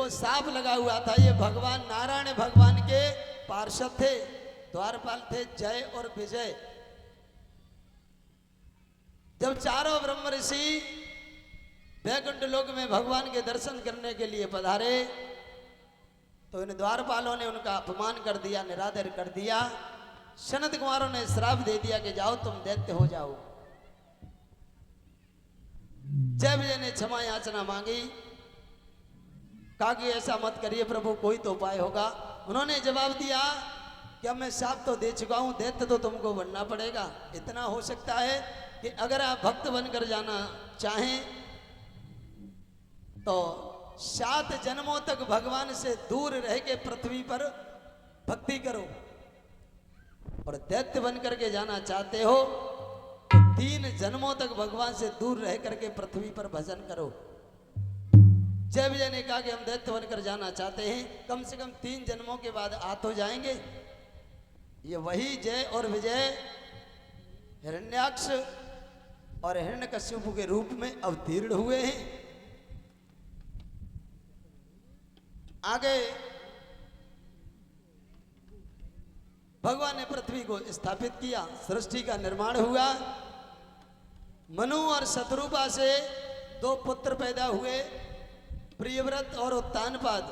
देखो साफ लगा हुआ था, ये भगवान नारायण भगवान के पार्षद थे, द्वारपाल थे जय और विजय। जब चारों ब्रह्म ऋषि वैकुंठ लोक में भगवान के दर्शन करने के लिए पधारे तो इन द्वारपालों ने उनका अपमान कर दिया, निरादर कर दिया। सनत कुमारों ने श्राप दे दिया कि जाओ तुम दैत्य हो जाओ। जय विजय ने क्षमा याचना मांगी, कहा कि ऐसा मत करिए प्रभु, कोई तो उपाय होगा। उन्होंने जवाब दिया कि अब मैं शाप तो दे चुका हूं, दैत्य तो तुमको बनना पड़ेगा। इतना हो सकता है कि अगर आप भक्त बनकर जाना चाहें तो 7 जन्मों तक भगवान से दूर रह के पृथ्वी पर भक्ति करो, और दैत्य बन करके जाना चाहते हो तो 3 जन्मों तक भगवान से दूर रह करके पृथ्वी पर भजन करो। जय विजय ने कहा कि हम दैत्य बनकर जाना चाहते हैं, कम से कम 3 जन्मों के बाद आ तो जाएंगे। ये वही जय और विजय हिरण्याक्ष और हिरण्यकश्यप के रूप में अवतीर्ण हुए हैं। आगे भगवान ने पृथ्वी को स्थापित किया, सृष्टि का निर्माण हुआ। मनु और शत्रुपा से 2 पुत्र पैदा हुए, प्रियव्रत और उत्तानपाद।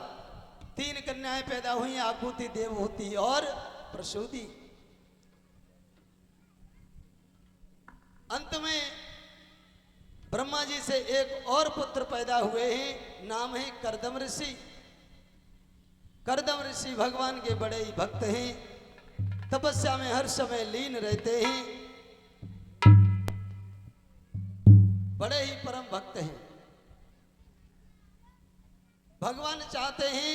3 कन्याएं पैदा हुई, आकुति, देवहूति और प्रसूति। अंत में ब्रह्मा जी से एक और पुत्र पैदा हुए हैं, नाम है कर्दम ऋषि। कर्दम ऋषि भगवान के बड़े ही भक्त हैं, तपस्या में हर समय लीन रहते हैं, बड़े ही परम भक्त हैं। भगवान चाहते हैं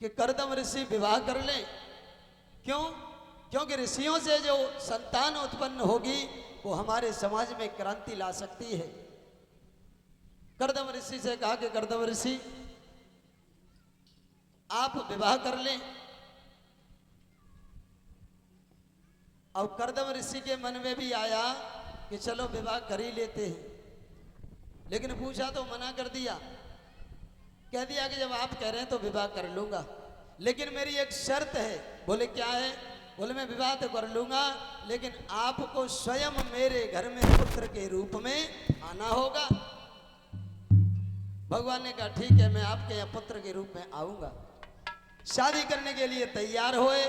कि कर्दम ऋषि विवाह कर लें। क्यों? क्योंकि ऋषियों से जो संतान उत्पन्न होगी वो हमारे समाज में क्रांति ला सकती है। कर्दम ऋषि से कहा कि कर्दम ऋषि आप विवाह कर लें। अब कर्दम ऋषि के मन में भी आया कि चलो विवाह कर ही लेते हैं, लेकिन पूछा तो मना कर दिया। कह दिया कि जब आप कह रहे हैं तो विवाह कर लूंगा, लेकिन मेरी एक शर्त है। बोले क्या है? बोले मैं विवाह तो कर लूंगा, लेकिन आपको स्वयं मेरे घर में पुत्र के रूप में आना होगा। भगवान ने कहा ठीक है, मैं आपके यहाँ पुत्र के रूप में आऊंगा। शादी करने के लिए तैयार हुए।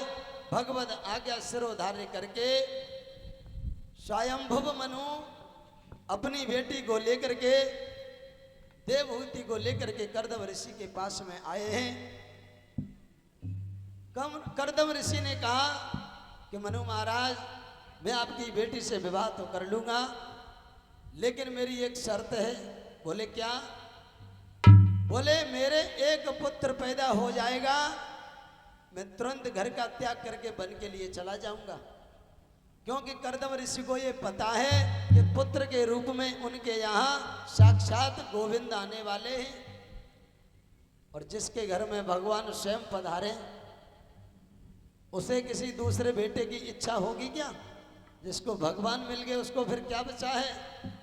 भगवत आज्ञा सिरोधार्य करके स्वयंभुव मनु अपनी बेटी को लेकर के, देवहूति को लेकर के कर्दम ऋषि के पास में आए हैं। कर्दम ऋषि ने कहा कि मनु महाराज, मैं आपकी बेटी से विवाह तो कर लूंगा, लेकिन मेरी एक शर्त है। बोले क्या? बोले मेरे एक पुत्र पैदा हो जाएगा, मैं तुरंत घर का त्याग करके वन के लिए चला जाऊंगा। क्योंकि कर्दम ऋषि को ये पता है कि पुत्र के रूप में उनके यहाँ साक्षात गोविंद आने वाले हैं, और जिसके घर में भगवान स्वयं पधारे उसे किसी दूसरे बेटे की इच्छा होगी क्या? जिसको भगवान मिल गए उसको फिर क्या बचा है?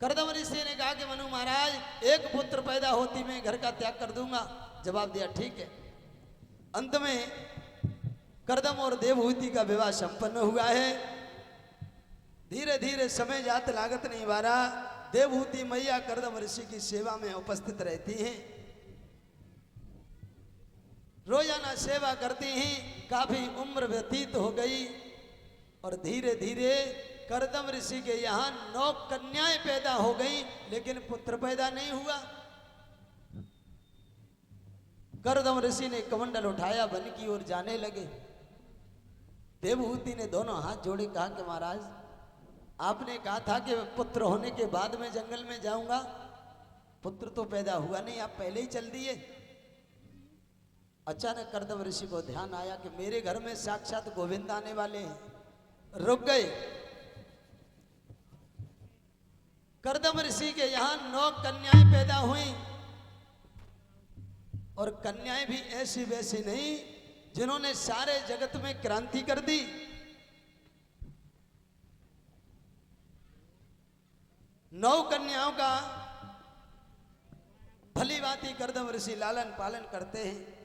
कर्दम ऋषि ने कहा कि मनु महाराज, एक पुत्र पैदा होती मैं घर का त्याग कर दूंगा। जवाब दिया ठीक है। अंत में कर्दम और देवहूति का विवाह संपन्न हुआ है। धीरे धीरे समय जात लागत नहीं वारा, देवहूति मैया कर्दम ऋषि की सेवा में उपस्थित रहती हैं, रोजाना सेवा करती हैं। काफी उम्र व्यतीत हो गई और धीरे धीरे कर्दम ऋषि के यहाँ 9 कन्याएं पैदा हो गई, लेकिन पुत्र पैदा नहीं हुआ। कर्दम ऋषि ने कमंडल उठाया, वन की ओर जाने लगे। देवहूति ने दोनों हाथ जोड़े, कहा कि महाराज, आपने कहा था कि पुत्र होने के बाद मैं जंगल में जाऊंगा, पुत्र तो पैदा हुआ नहीं, आप पहले ही चल दिए। अचानक कर्दम ऋषि को ध्यान आया कि मेरे घर में साक्षात गोविंद आने वाले हैं। रुक गए। करदम ऋषि के यहाँ 9 कन्याएं पैदा हुई और कन्याएं भी ऐसी वैसी नहीं जिन्होंने सारे जगत में क्रांति कर दी। 9 कन्याओं का भली भांति करदम ऋषि लालन पालन करते हैं।